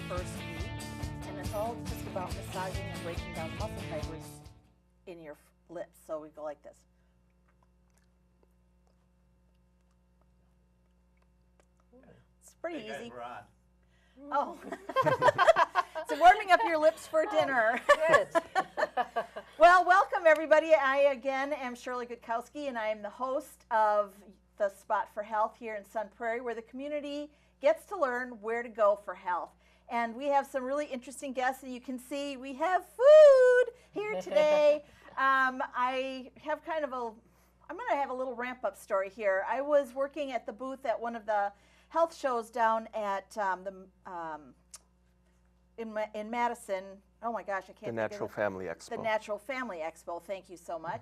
first week, and it's all just about massaging and breaking down muscle fibers in your lips. So we go like this. It's pretty easy. We're on. Oh. So warming up your lips for dinner. Good. Well, welcome everybody. I again am Shirley Gutkowski, and I am the host of the Spot for Health here in Sun Prairie, where the community gets to learn where to go for health. And we have some really interesting guests, and you can see we have food here today. I have kind of I'm going to have a little ramp-up story here. I was working at the booth at one of the health shows down at in Madison. Oh my gosh, I can't. The Natural Family Expo. The Natural Family Expo. Thank you so much.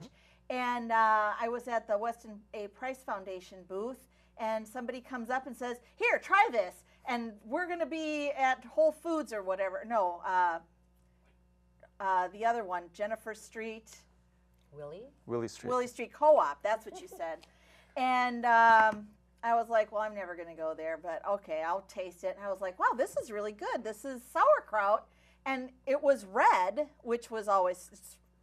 And I was at the Weston A. Price Foundation booth, and somebody comes up and says, "Here, try this." And we're going to be at Whole Foods or whatever. No, the other one, Jennifer Street. Willie Street. Willie Street Co-op. That's what you said. And I was like, well, I'm never going to go there, but okay, I'll taste it. And I was like, wow, this is really good. This is sauerkraut. And it was red, which was always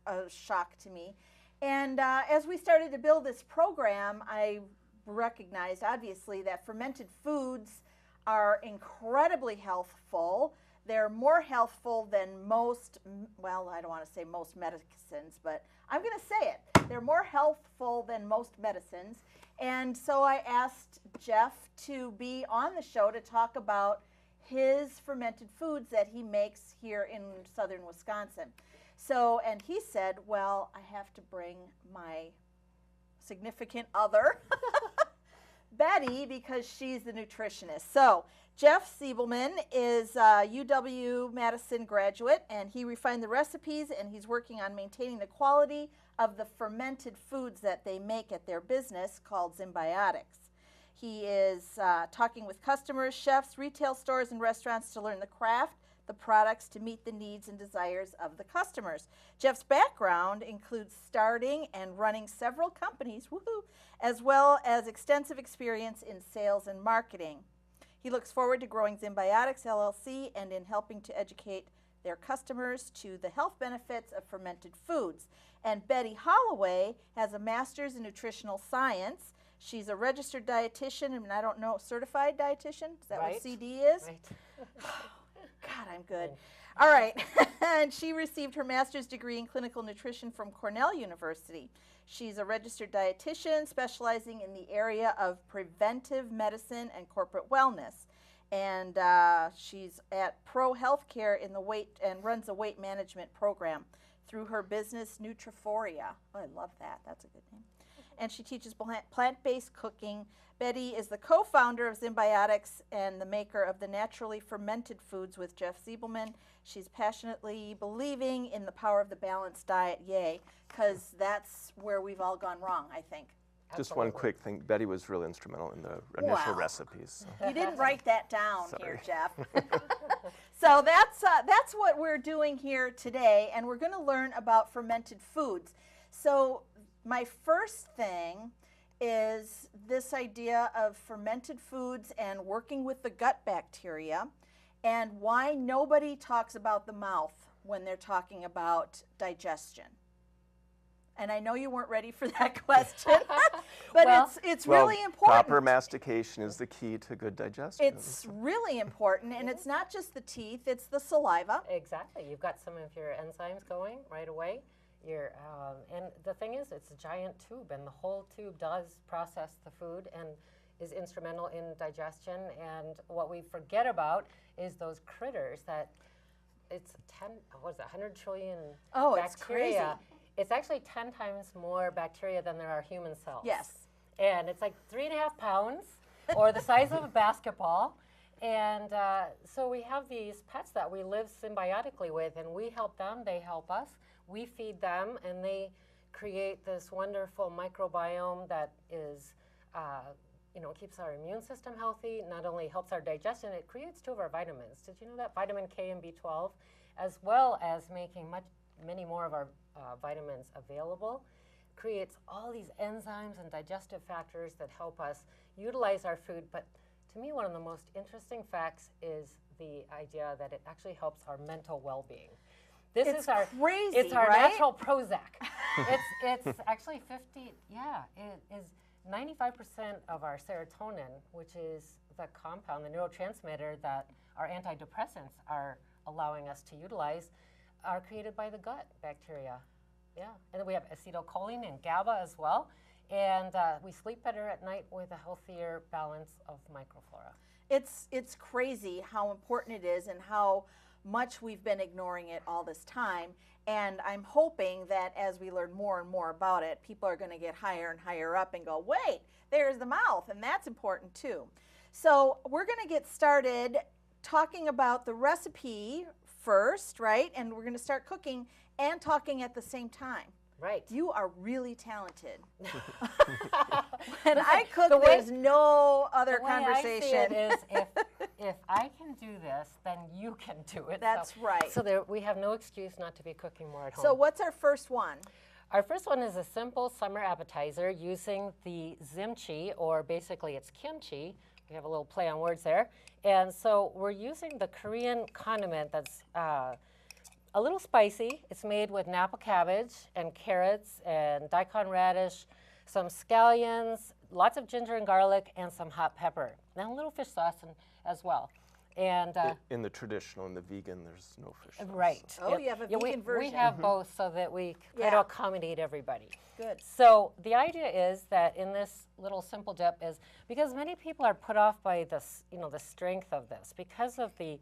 a shock to me. And as we started to build this program, I recognized, obviously, that fermented foods are incredibly healthful. They're more healthful than most, well, I don't want to say most medicines, but I'm going to say it. They're more healthful than most medicines. And so I asked Jeff to be on the show to talk about his fermented foods that he makes here in southern Wisconsin. So, and he said, well, I have to bring my significant other, Betty, because she's the nutritionist. So, Jeff Ziebelman is a UW-Madison graduate, and he refined the recipes, and he's working on maintaining the quality of the fermented foods that they make at their business called Zymbiotics. He is talking with customers, chefs, retail stores, and restaurants to learn the craft, the products to meet the needs and desires of the customers. Jeff's background includes starting and running several companies, woohoo, as well as extensive experience in sales and marketing. He looks forward to growing Zymbiotics LLC and in helping to educate their customers to the health benefits of fermented foods. And Betty Holloway has a master's in nutritional science. She's a registered dietitian, and I don't know, certified dietitian? Is that what CD is? Right. God, I'm good. All right. And she received her master's degree in clinical nutrition from Cornell University. She's a registered dietitian specializing in the area of preventive medicine and corporate wellness. And she's at Pro Healthcare in the weight and runs a weight management program through her business Nutri-Foria. Oh, I love that. That's a good name. And she teaches plant-based cooking. Betty is the co-founder of Zymbiotics and the maker of the naturally fermented foods with Jeff Ziebelman. She's passionately believing in the power of the balanced diet, yay, because that's where we've all gone wrong, I think. Just one quick thing. Betty was really instrumental in the initial recipes. So. You didn't write that down Sorry. here, Jeff. So that's what we're doing here today, and we're going to learn about fermented foods. So my first thing is this idea of fermented foods and working with the gut bacteria, and why nobody talks about the mouth when they're talking about digestion. And I know you weren't ready for that question, but well, it's really important. Proper mastication is the key to good digestion. It's really important, and it's not just the teeth, it's the saliva. Exactly. You've got some of your enzymes going right away. And the thing is, it's a giant tube, and the whole tube does process the food and is instrumental in digestion. And what we forget about is those critters that it's 100 trillion bacteria. It's crazy. It's actually 10 times more bacteria than there are human cells. Yes. And it's like 3.5 pounds or the size of a basketball. And so we have these pets that we live symbiotically with, and we help them, they help us. We feed them, and they create this wonderful microbiome that is, keeps our immune system healthy. Not only helps our digestion, it creates 2 of our vitamins. Did you know that? Vitamin K and B12, as well as making many more of our vitamins available. Creates all these enzymes and digestive factors that help us utilize our food. But to me, one of the most interesting facts is the idea that it actually helps our mental well-being. This It's is our crazy, It's our right? natural Prozac. it's actually 50. Yeah, it is 95% of our serotonin, which is the compound, the neurotransmitter that our antidepressants are allowing us to utilize, are created by the gut bacteria. Yeah, and then we have acetylcholine and GABA as well, and we sleep better at night with a healthier balance of microflora. It's crazy how important it is and how much we've been ignoring it all this time. And I'm hoping that as we learn more and more about it, people are going to get higher and higher up and go, wait, there's the mouth, and that's important too. So we're going to get started talking about the recipe first, right? And we're going to start cooking and talking at the same time. Right. You are really talented. When I cook, there's no other conversation. The way I see it is if I can do this, then you can do it. That's right. So we have no excuse not to be cooking more at home. So what's our first one? Our first one is a simple summer appetizer using the zimchi, or basically it's kimchi. We have a little play on words there. And so we're using the Korean condiment that's a little spicy. It's made with Napa cabbage and carrots and daikon radish, some scallions, lots of ginger and garlic, and some hot pepper. And a little fish sauce as well. And In the traditional, in the vegan, there's no fish sauce. right. Oh, you have a vegan version. We have both so that we try to accommodate everybody. Good. So the idea is that in this little simple dip is because many people are put off by this, the strength of this because of the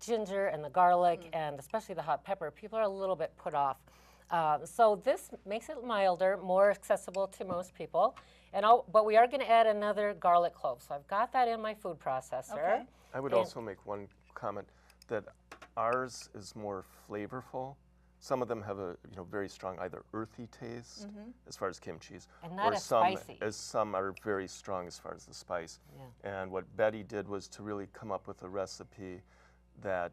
ginger and the garlic and especially the hot pepper. People are a little bit put off. So this makes it milder, more accessible to most people. But we are going to add another garlic clove. So I've got that in my food processor. Okay. I would also make one comment that ours is more flavorful. Some of them have a very strong either earthy taste as far as kimchi's, And not or as some spicy. some are very strong as far as the spice. Yeah. And what Betty did was to really come up with a recipe that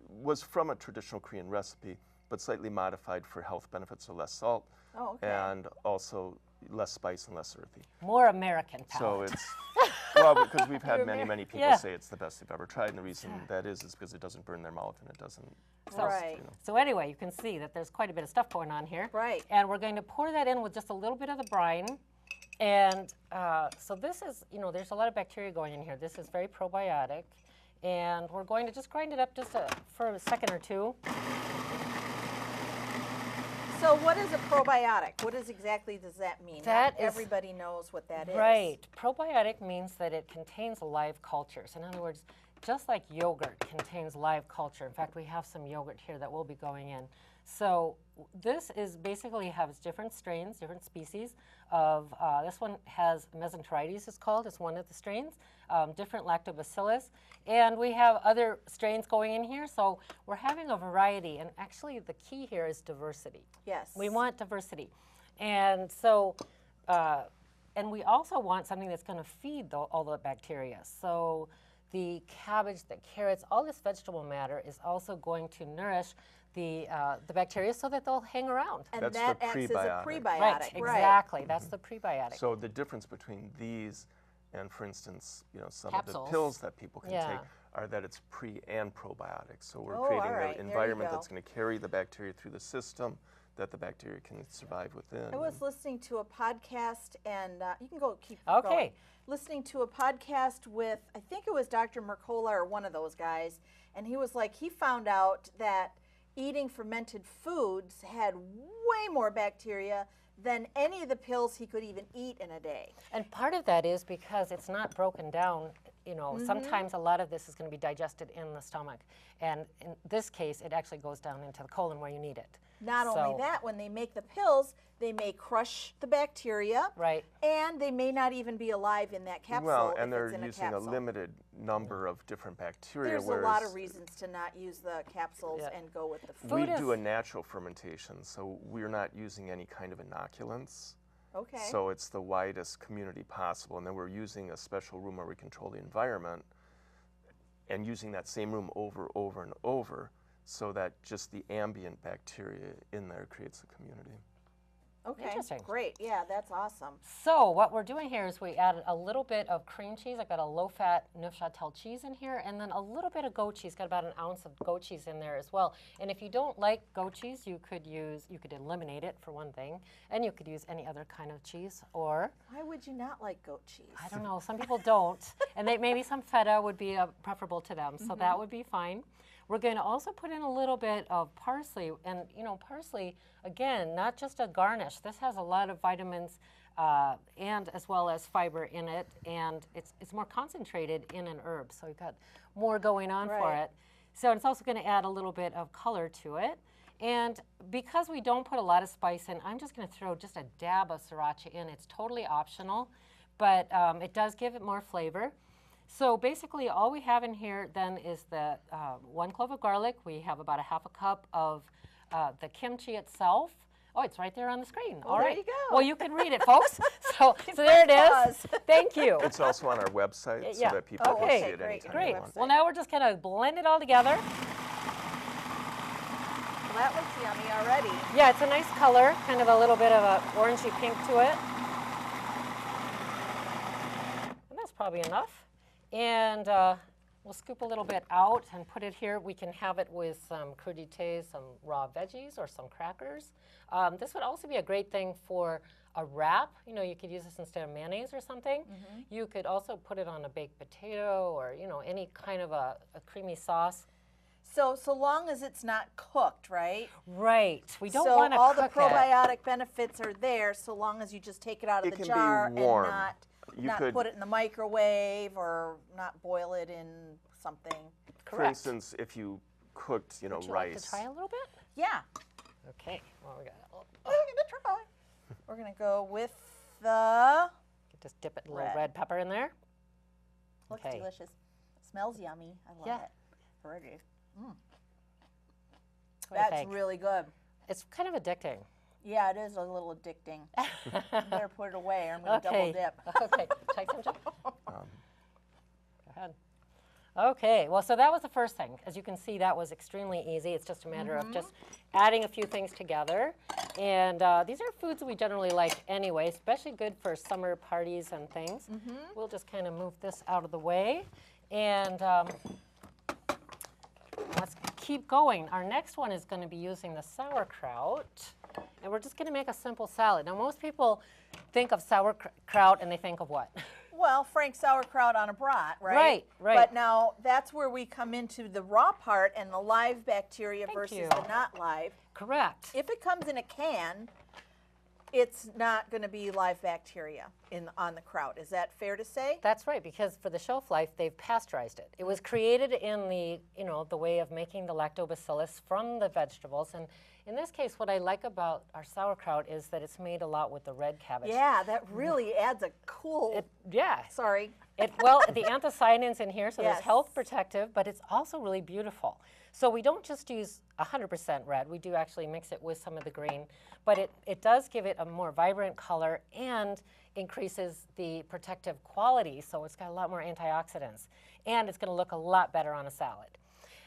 was from a traditional Korean recipe, but slightly modified for health benefits, so less salt, Oh, okay. and also less spice and less earthy. More American So palate. it's, well, because we've had many people Yeah. say it's the best they've ever tried, and the reason that is because it doesn't burn their mouth and it doesn't. Right. So anyway, you can see that there's quite a bit of stuff going on here. Right. And we're going to pour that in with just a little bit of the brine. And so this is, there's a lot of bacteria going in here. This is very probiotic. And we're going to just grind it up just for a second or two. So what is a probiotic? What exactly does that mean? That Not is- everybody knows what that is. Right. Probiotic means that it contains live cultures. In other words, just like yogurt contains live culture. In fact, we have some yogurt here that will be going in. So this is basically has different strains, different species of, this one has mesenteritis, it's called, it's one of the strains, different lactobacillus. And we have other strains going in here, so we're having a variety. And actually the key here is diversity. Yes. We want diversity. And so, and we also want something that's going to feed all the bacteria. So the cabbage, the carrots, all this vegetable matter is also going to nourish the bacteria so that they'll hang around. And That's that the acts as a prebiotic. prebiotic. Right, exactly. That's the prebiotic. So the difference between these and, for instance, some of the Capsules. pills that people can Yeah. take are that it's pre and probiotic. So we're Oh, creating all right. an There you environment go. that's going to carry the bacteria through the system that the bacteria can survive within. I was listening to a podcast, and you can keep Okay. going. Listening to a podcast with, I think it was Dr. Mercola or one of those guys, and he was like, he found out that eating fermented foods had way more bacteria than any of the pills he could even eat in a day. And part of that is because it's not broken down. Sometimes a lot of this is going to be digested in the stomach. And in this case, it actually goes down into the colon where you need it. Not only So- that, when they make the pills, they may crush the bacteria, Right. and they may not even be alive in that capsule. Well, if and they're it's in using a capsule. limited number of different bacteria. There's a whereas lot of reasons to not use the capsules Yeah. and go with the food. we Food do is- a natural fermentation, so we're not using any kind of inoculants. Okay. So it's the widest community possible, and then we're using a special room where we control the environment and using that same room over and over so that just the ambient bacteria in there creates a community. Okay. Interesting. Great. Yeah, that's awesome. So what we're doing here is we added a little bit of cream cheese. I've got a low-fat Neufchâtel cheese in here, and then a little bit of goat cheese. Got about an ounce of goat cheese in there as well. And if you don't like goat cheese, you could eliminate it for one thing, and you could use any other kind of cheese. Or Why would you not like goat cheese? I don't know. Some people don't, and maybe some feta would be preferable to them. So that would be fine. We're going to also put in a little bit of parsley, and parsley, again, not just a garnish. This has a lot of vitamins and as well as fiber in it, and it's more concentrated in an herb, so we've got more going on for it. So it's also going to add a little bit of color to it. And because we don't put a lot of spice in, I'm just going to throw just a dab of sriracha in. It's totally optional, but it does give it more flavor. So basically all we have in here then is the 1 clove of garlic. We have about a half a cup of the kimchi itself. Oh, it's right there on the screen. Well, all right. there you go. Well, you can read it, folks. So there it is. Thank you. It's also on our website so that people can see it anytime Great. they want. Well, now we're just going to blend it all together. Well, that looks yummy already. Yeah, it's a nice color, kind of a little bit of a orangey pink to it. And that's probably enough. And we'll scoop a little bit out and put it here. We can have it with some crudités, some raw veggies, or some crackers. This would also be a great thing for a wrap. You could use this instead of mayonnaise or something. You could also put it on a baked potato or, any kind of a creamy sauce. So long as it's not cooked, right? Right. We don't want to cook it. So all the probiotic benefits are there so long as you just take it out of the jar and not put it in the microwave or not boil it in something. For instance, if you cooked, Would you rice. like to try a little bit? Yeah. Okay. Well, we got. We're gonna try. We're gonna go with the. Just dip it a little red pepper in there. Looks Okay. delicious. Smells yummy. I love it. Already. That's really good. It's kind of addicting. Yeah, it is a little addicting. Better put it away or I'm going to double dip. Okay, take some. Go ahead. Okay, well, so that was the first thing. As you can see, that was extremely easy. It's just a matter of just adding a few things together. And these are foods that we generally like anyway, especially good for summer parties and things. We'll just kind of move this out of the way. And let's keep going. Our next one is going to be using the sauerkraut. And we're just going to make a simple salad. Now, most people think of sauerkraut and they think of what? Well, Frank sauerkraut on a brat, right? Right. But now that's where we come into the raw part and the live bacteria versus the not live. Correct. If it comes in a can, it's not going to be live bacteria on the kraut. Is that fair to say? That's right, because for the shelf life, they've pasteurized it. It was created in the way of making the lactobacillus from the vegetables. And in this case, what I like about our sauerkraut is that it's made a lot with the red cabbage. Yeah, that really adds a cool. Sorry. Well, the anthocyanins in here, so there's health protective, but it's also really beautiful. So we don't just use 100% red. We do actually mix it with some of the green, but it does give it a more vibrant color and increases the protective quality. So it's got a lot more antioxidants, and it's going to look a lot better on a salad.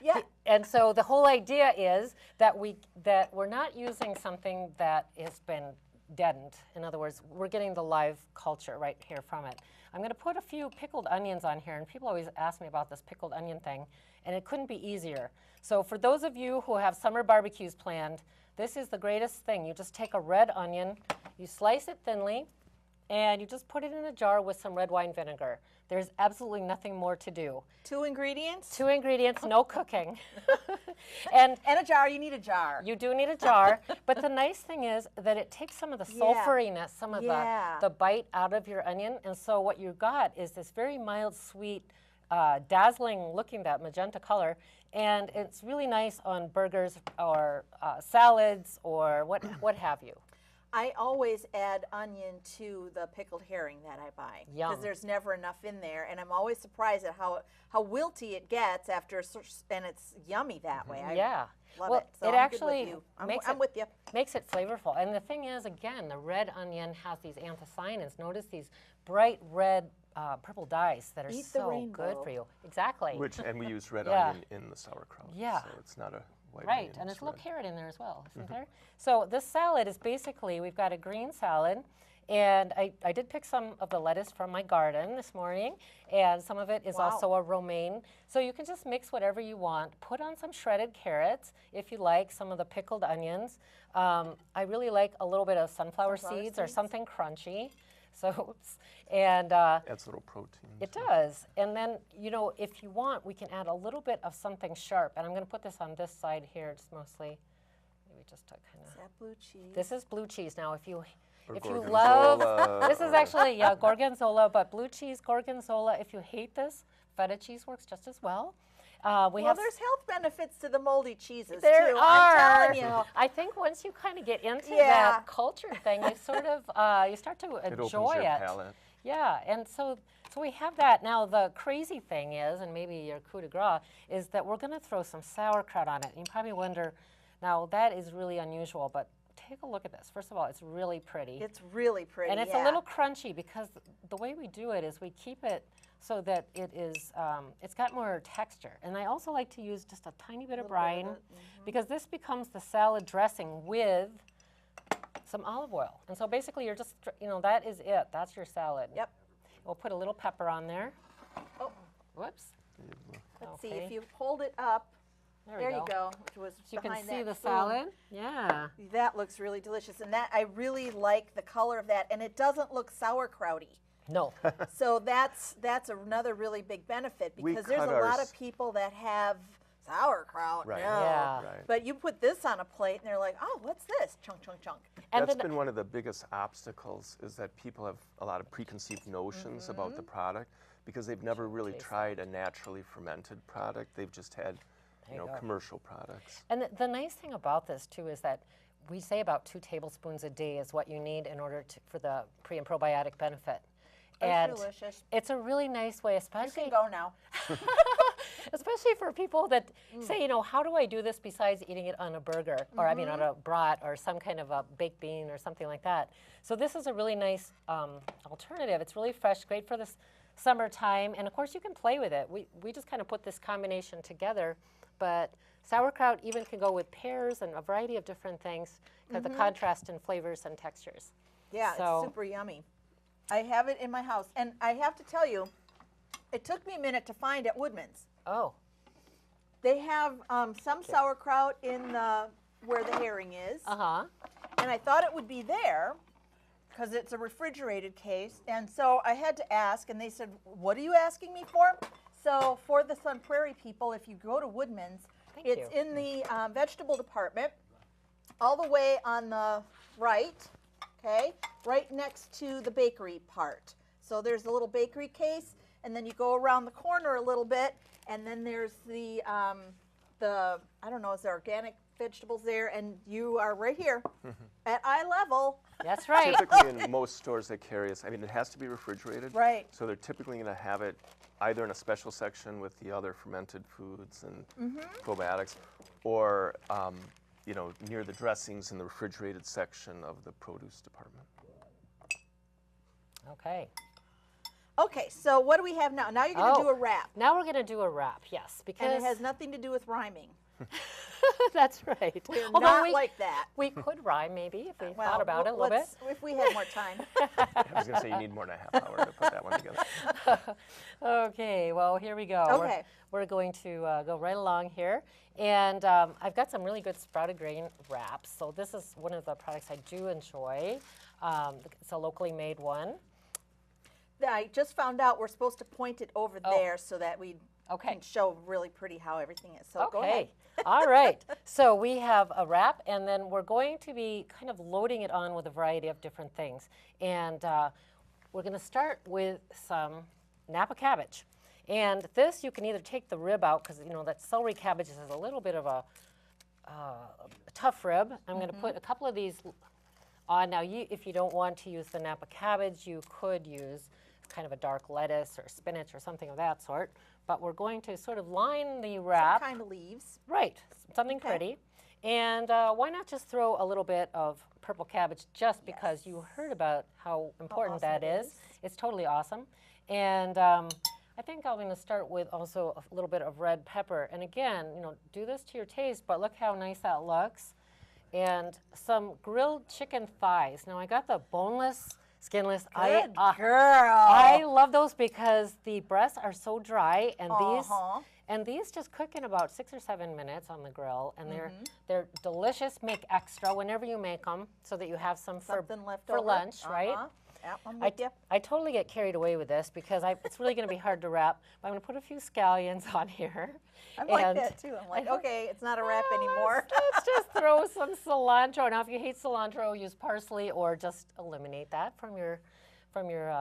Yeah. And so the whole idea is that we're not using something that has been deadened. In other words, we're getting the live culture right here from it. I'm going to put a few pickled onions on here, and people always ask me about this pickled onion thing, and it couldn't be easier. So for those of you who have summer barbecues planned, this is the greatest thing. You just take a red onion, you slice it thinly, and you just put it in a jar with some red wine vinegar. There's absolutely nothing more to do. 2 ingredients? 2 ingredients, no cooking. and a jar, you need a jar. You do need a jar, but the nice thing is that it takes some of the sulfuriness, some of the bite out of your onion, and so what you got is this very mild, sweet, dazzling looking, that magenta color, and it's really nice on burgers or salads or what have you. I always add onion to the pickled herring that I buy because there's never enough in there, and I'm always surprised at how wilty it gets after, and it's yummy that way. I love it. So it actually I'm with you. Makes it flavorful, and the thing is, again, the red onion has these anthocyanins. Notice these bright red, purple dyes that are so good for you. Exactly. And we use red onion in the sauerkraut. Yeah. So it's not a white Right, onion and is there's a little red. carrot in there as well, isn't there? So this salad is basically, we've got a green salad, and I did pick some of the lettuce from my garden this morning, and some of it is Wow. also a romaine. So you can just mix whatever you want. Put on some shredded carrots, if you like, some of the pickled onions. I really like a little bit of sunflower seeds or seeds. something crunchy. So, and Adds a little protein. it too. does. And then, you know, if you want, we can add a little bit of something sharp. And I'm going to put this on this side here. It's mostly, maybe just to kind Is of. that blue cheese? This is blue cheese. Now, if you Or love, gorgonzola, this is or- actually, yeah, gorgonzola, but blue cheese, gorgonzola. If you hate this, feta cheese works just as well. We Well, have there's health benefits to the moldy cheeses there too. are. I'm telling you. I think once you kind of get into Yeah. that culture thing, you sort of you start to It opens enjoy your it. palate. Yeah, and so we have that. Now the crazy thing is, and maybe your coup de grace, is that we're going to throw some sauerkraut on it. You probably wonder, now that is really unusual, but take a look at this. First of all, it's really pretty. It's really pretty. And it's yeah. a little crunchy because the way we do it is we keep it so that it is, it's got more texture. And I also like to use just a tiny bit of brine because this becomes the salad dressing with some olive oil. And so basically you're just, you know, that is it. That's your salad. Yep. We'll put a little pepper on there. Oh, Whoops. let's see. Okay. If you hold it up, there you go. Which was So you can behind see that the spoon. salad. Yeah. That looks really delicious, and that I really like the color of that, and it doesn't look sauerkrauty. No. So that's another really big benefit We because there's cut a lot ours- of people that have sauerkraut. Right. No. Yeah. Right. But you put this on a plate, and they're like, "Oh, what's this?" Chunk, chunk, chunk. And That's then- been one of the biggest obstacles is that people have a lot of preconceived notions about the product because they've never really taste tried a naturally fermented product. They've just had, There you go. commercial products. And the nice thing about this too is that we say about 2 tablespoons a day is what you need in order for the pre and probiotic benefit. And delicious. it's a really nice way, You especially can go now. especially for people that say, you know, how do I do this besides eating it on a burger or I mean on a brat or some kind of a baked bean or something like that. So this is a really nice alternative. It's really fresh, great for this summertime, and of course you can play with it. We just kind of put this combination together, but sauerkraut even can go with pears and a variety of different things because the contrast in flavors and textures. Yeah, So- it's super yummy. I have it in my house, and I have to tell you, it took me a minute to find at Woodman's. Oh, They have some sauerkraut in where the herring is, uh-huh. and I thought it would be there because it's a refrigerated case. And so I had to ask, and they said, "What are you asking me for?" So for the Sun Prairie people, if you go to Woodman's, Thank it's you. in the vegetable department, all the way on the right. Okay, right next to the bakery part. So there's a little bakery case, and then you go around the corner a little bit, and then there's the I don't know, is there organic vegetables there? And you are right here at eye level. That's right. Typically in most stores that carry us, I mean, it has to be refrigerated. Right. So they're typically going to have it either in a special section with the other fermented foods and probiotics, or near the dressings in the refrigerated section of the produce department. Okay. Okay, so what do we have now? Now you're going to Oh. do a wrap, Now we're going to do a wrap, yes, because and it has nothing to do with rhyming. that's right. We're Although not like that. we could rhyme maybe if we Well, thought about it a little bit. if we had more time. I was going to say you need more than a half hour to put that one together. Okay, well, here we go. Okay. We're going to go right along here. And I've got some really good sprouted grain wraps. So this is one of the products I do enjoy. It's a locally made one. I just found out we're supposed to point it over there so that we Okay. can show really pretty how everything is. So go ahead. Okay. All right. So we have a wrap, and then we're going to be kind of loading it on with a variety of different things. And we're going to start with some Napa cabbage. And this, you can either take the rib out, because, you know, that celery cabbage is a little bit of a tough rib. I'm going to put a couple of these on. Now, if you don't want to use the Napa cabbage, you could use kind of a dark lettuce or spinach or something of that sort. But we're going to sort of line the wrap. Some kind of leaves. Right, something Okay. pretty. And why not just throw a little bit of purple cabbage just because you heard about how important awesome that it is. is. It's totally awesome. And I I think I'm going to start with also a little bit of red pepper. And again, do this to your taste, but look how nice that looks. And some grilled chicken thighs. Now I got the boneless, skinless. Good girl. I love those because the breasts are so dry, and these just cook in about 6 or 7 minutes on the grill, and they're delicious. Make extra whenever you make them, so that you have some for lunch, right? Yep, I'm with you. I totally get carried away with this because it's really going to be hard to wrap. But I'm going to put a few scallions on here. I'm like that too. I'm like, okay, it's not a wrap anymore. Let's just throw some cilantro. Now, if you hate cilantro, use parsley or just eliminate that from your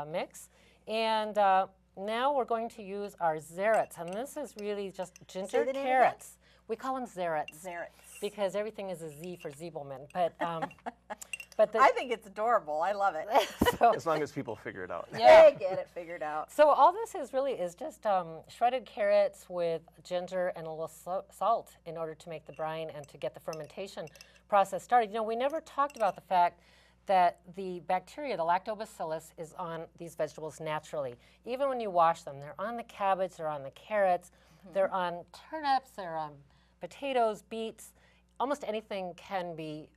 mix. And now we're going to use our zerets, and this is really just ginger carrots. We call them zerets. Because everything is a Z for Ziebelman, but I think it's adorable. I love it. As long as people figure it out. Yeah, they get it figured out. So all this is just shredded carrots with ginger and a little salt in order to make the brine and to get the fermentation process started. We never talked about the fact that the bacteria, the lactobacillus, is on these vegetables naturally. Even when you wash them, they're on the cabbage, they're on the carrots, they're on turnips, they're on potatoes, beets. Almost anything can be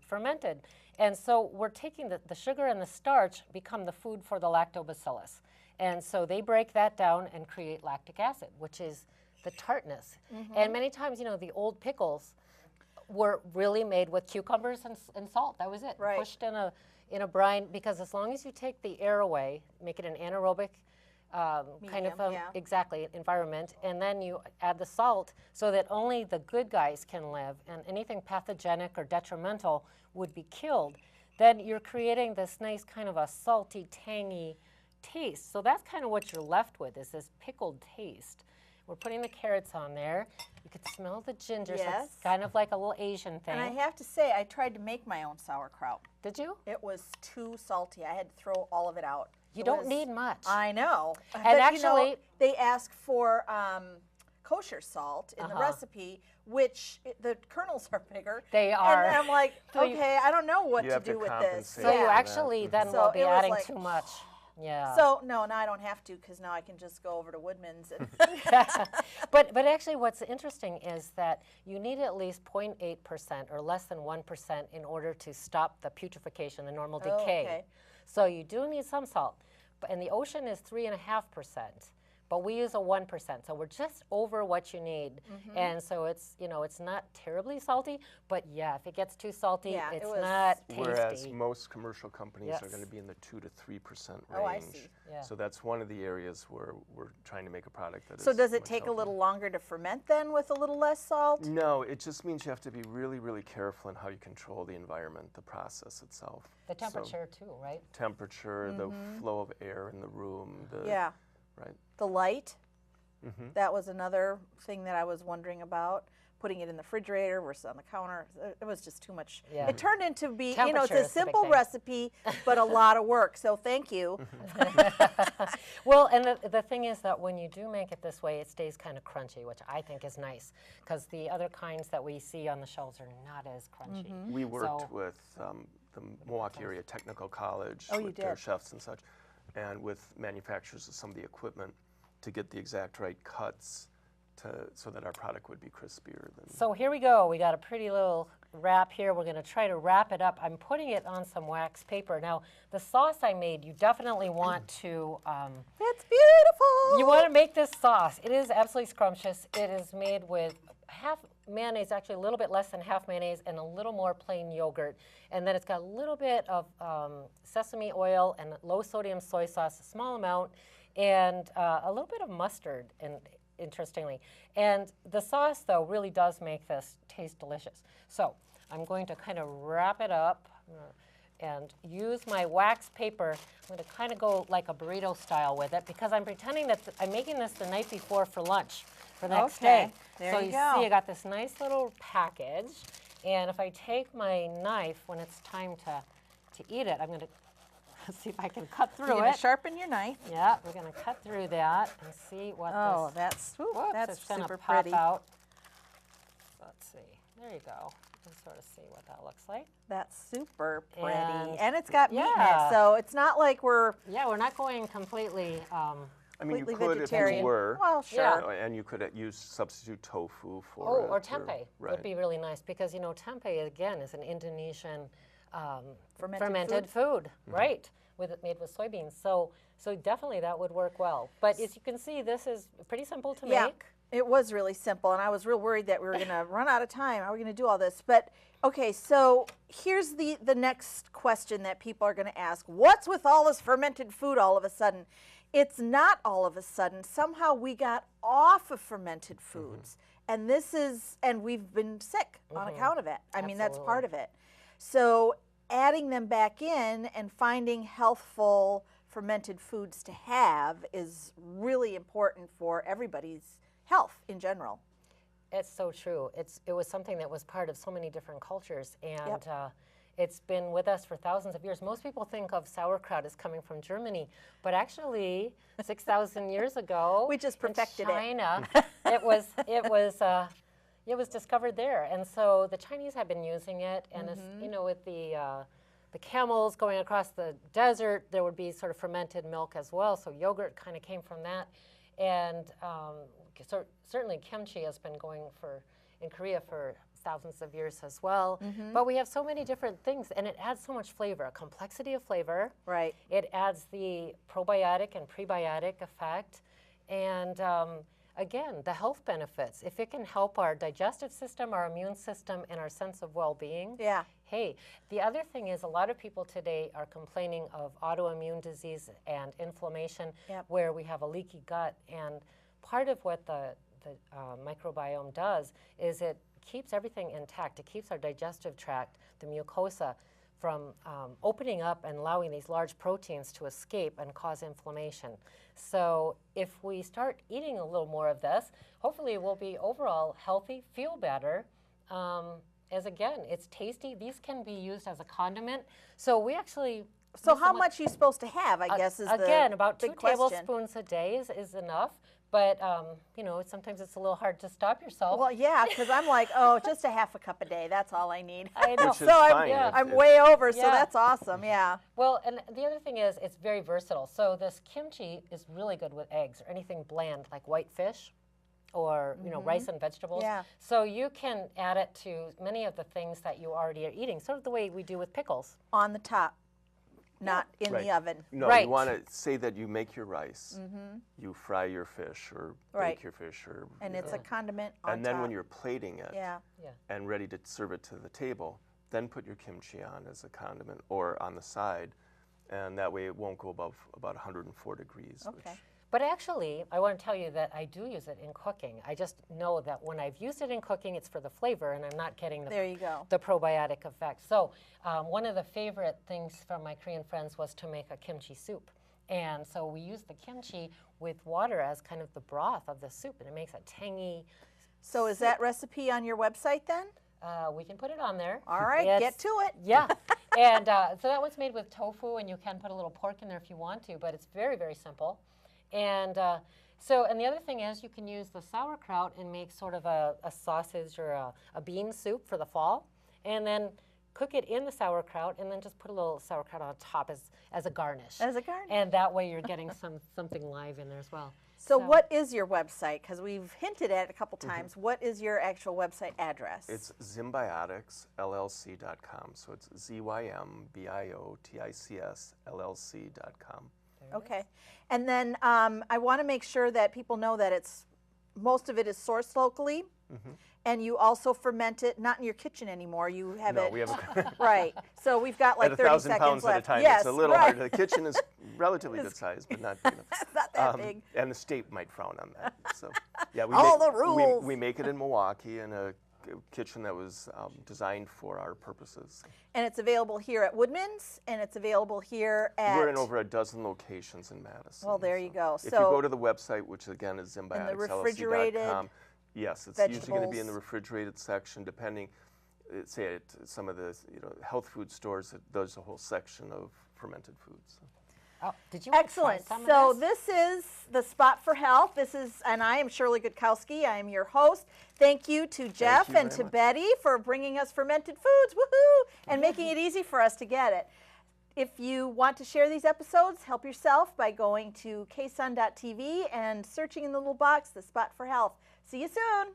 fermented. And so we're taking the sugar and the starch become the food for the lactobacillus. And so they break that down and create lactic acid, which is the tartness. And many times, the old pickles were really made with cucumbers and salt. That was it. Right. Pushed in a brine, because as long as you take the air away, make it an anaerobic kind of exactly environment, and then you add the salt so that only the good guys can live, and anything pathogenic or detrimental would be killed. Then you're creating this nice kind of a salty, tangy taste. So that's kind of what you're left with, is this pickled taste. We're putting the carrots on there. You could smell the ginger, so it's kind of like a little Asian thing. And I have to say, I tried to make my own sauerkraut. Did you? It was too salty. I had to throw all of it out. You don't need much. I know. And but, actually, they ask for kosher salt in the recipe, which the kernels are bigger. They are. And I'm like, okay, I don't know what You to have do to with this. compensate So you for actually then So will be it was adding like, too much. Yeah. So now I don't have to, because now I can just go over to Woodman's. And but actually what's interesting is that you need at least 0.8% or less than 1% in order to stop the putrefaction, the normal decay. okay. So you do need some salt. And the ocean is 3.5%. But we use a 1%, so we're just over what you need. And so it's, it's not terribly salty, but yeah, if it gets too salty, it's not tasty. Whereas most commercial companies are going to be in the 2 to 3% range. Oh, I see. Yeah. So that's one of the areas where we're trying to make a product that is. so does it much take a healthier. little longer to ferment then with a little less salt? No, it just means you have to be really, really careful in how you control the environment, the process itself. The temperature too, right? Temperature, the flow of air in the room. Right. The light. That was another thing that I was wondering about. Putting it in the refrigerator versus on the counter. It was just too much. Yeah. It turned into be, it's Temperature a is the big simple thing. recipe, but a lot of work. So thank you. Well, and the thing is that when you do make it this way, it stays kind of crunchy, which I think is nice, because the other kinds that we see on the shelves are not as crunchy. We worked So- with the Milwaukee Area Technical College Oh, you with their did? chefs and such, and with manufacturers of some of the equipment to get the exact right cuts so that our product would be crispier than. So here we go. We got a pretty little wrap here. We're going to try to wrap it up. I'm putting it on some wax paper. Now, the sauce I made, you definitely want to... It's beautiful. You want to make this sauce. It is absolutely scrumptious. It is made with half mayonnaise, actually a little bit less than half mayonnaise, and a little more plain yogurt. And then it's got a little bit of sesame oil and low sodium soy sauce, a small amount, and a little bit of mustard, and interestingly. And the sauce, though, really does make this taste delicious. So I'm going to kind of wrap it up and use my wax paper. I'm going to kind of go like a burrito style with it, because I'm pretending that I'm making this the night before for lunch for the next day. There so you you go. see I got this nice little package. And if I take my knife when it's time to eat it, I'm going to see if I can cut through You're going it. to sharpen your knife. Yeah, we're going to cut through that and see what Oh, this... that's it's gonna super pop pretty. out. Let's see. There you go. You can sort of see what that looks like. That's super pretty. And- And it's got meat in Yeah. it, so it's not like we're... Yeah, we're not going completely I mean, you completely could vegetarian. if you were. Well, sure. And you could use substitute tofu for Oh, it. or tempeh right. would be really nice because, you know, tempeh, again, is an Indonesian Fermented food, right, made with soybeans. So definitely that would work well. But as you can see, this is pretty simple to make. It was really simple, and I was real worried that we were going to run out of time. How are we going to do all this? But, okay, so here's the next question that people are going to ask. What's with all this fermented food all of a sudden? It's not all of a sudden. Somehow we got off of fermented foods, and we've been sick on account of it. I mean, that's part of it. So adding them back in and finding healthful fermented foods to have is really important for everybody's health in general. It's so true. It was something that was part of so many different cultures, and it's been with us for thousands of years. Most people think of sauerkraut as coming from Germany, but actually 6,000 years ago, we just perfected in China, it was discovered there, and so the Chinese have been using it, and as, you know, with the camels going across the desert, there would be sort of fermented milk as well. So yogurt kind of came from that, and certainly kimchi has been going in Korea for thousands of years as well. But we have so many different things, and it adds so much flavor, a complexity of flavor. Right. It adds the probiotic and prebiotic effect, and again, the health benefits. If it can help our digestive system, our immune system, and our sense of well-being. Yeah. Hey, the other thing is a lot of people today are complaining of autoimmune disease and inflammation where we have a leaky gut, and part of what the microbiome does is it keeps everything intact. It keeps our digestive tract, the mucosa, from opening up and allowing these large proteins to escape and cause inflammation. So if we start eating a little more of this, hopefully we'll be overall healthy, feel better. As again, it's tasty. These can be used as a condiment. So we actually... So how much are you supposed to have, I guess, is the again, about 2 big question. tablespoons a day is enough. But, you know, sometimes it's a little hard to stop yourself. Well, yeah, because I'm like, oh, just a half a cup a day. That's all I need. I know. Which is So fine. I'm way over, so that's awesome, yeah. Well, and the other thing is it's very versatile. So this kimchi is really good with eggs or anything bland like white fish or, you know, rice and vegetables. Yeah. So you can add it to many of the things that you already are eating, sort of the way we do with pickles. On the top, not in the oven. No, Right. you want to say that you make your rice, you fry your fish or bake your fish, or And it's a condiment on and then top. when you're plating it and ready to serve it to the table, then put your kimchi on as a condiment or on the side, and that way it won't go above about 104 degrees. Okay. But actually, I want to tell you that I do use it in cooking. I just know that when I've used it in cooking, it's for the flavor, and I'm not getting There you go. the probiotic effect. So one of the favorite things from my Korean friends was to make a kimchi soup. And so we use the kimchi with water as kind of the broth of the soup, and it makes a tangy So is that recipe on your website then? we can put it on there. All right, get to it. Yeah. And so that one's made with tofu, and you can put a little pork in there if you want to, but it's very, very simple. And and the other thing is you can use the sauerkraut and make sort of a sausage or a bean soup for the fall, and then cook it in the sauerkraut, and then just put a little sauerkraut on top as a garnish. As a garnish. And that way you're getting something live in there as well. So what is your website? Because we've hinted at it a couple times. What is your actual website address? It's Zymbioticsllc.com. So it's Zymbioticsllc.com. Okay. And then I want to make sure that people know that most of it is sourced locally, and you also ferment it, not in your kitchen anymore. You have No, it. we have Right. So we've got like at 30 1,000 seconds pounds left. at a time. Yes, It's a little right. hard. The kitchen is relatively good size, but not big enough. It's not that big. And the state might frown on that. So, yeah, All the rules. We make it in Milwaukee in a kitchen that was designed for our purposes. And it's available here at Woodman's, and it's available here at... We're in over a dozen locations in Madison. Well, there you go. If you go to the website, which again is Zymbioticsllc.com, yes, it's usually going to be in the refrigerated section, depending, say at some of the health food stores, there's a whole section of fermented foods. Oh, did you want to try Excellent. some of So this? this is the Spot for Health. And I am Shirley Gutkowski. I am your host. Thank you to Jeff you and very to much. Betty for bringing us fermented foods, woohoo, and making it easy for us to get it. if you want to share these episodes, help yourself by going to ksun.tv and searching in the little box, The Spot for Health. See you soon.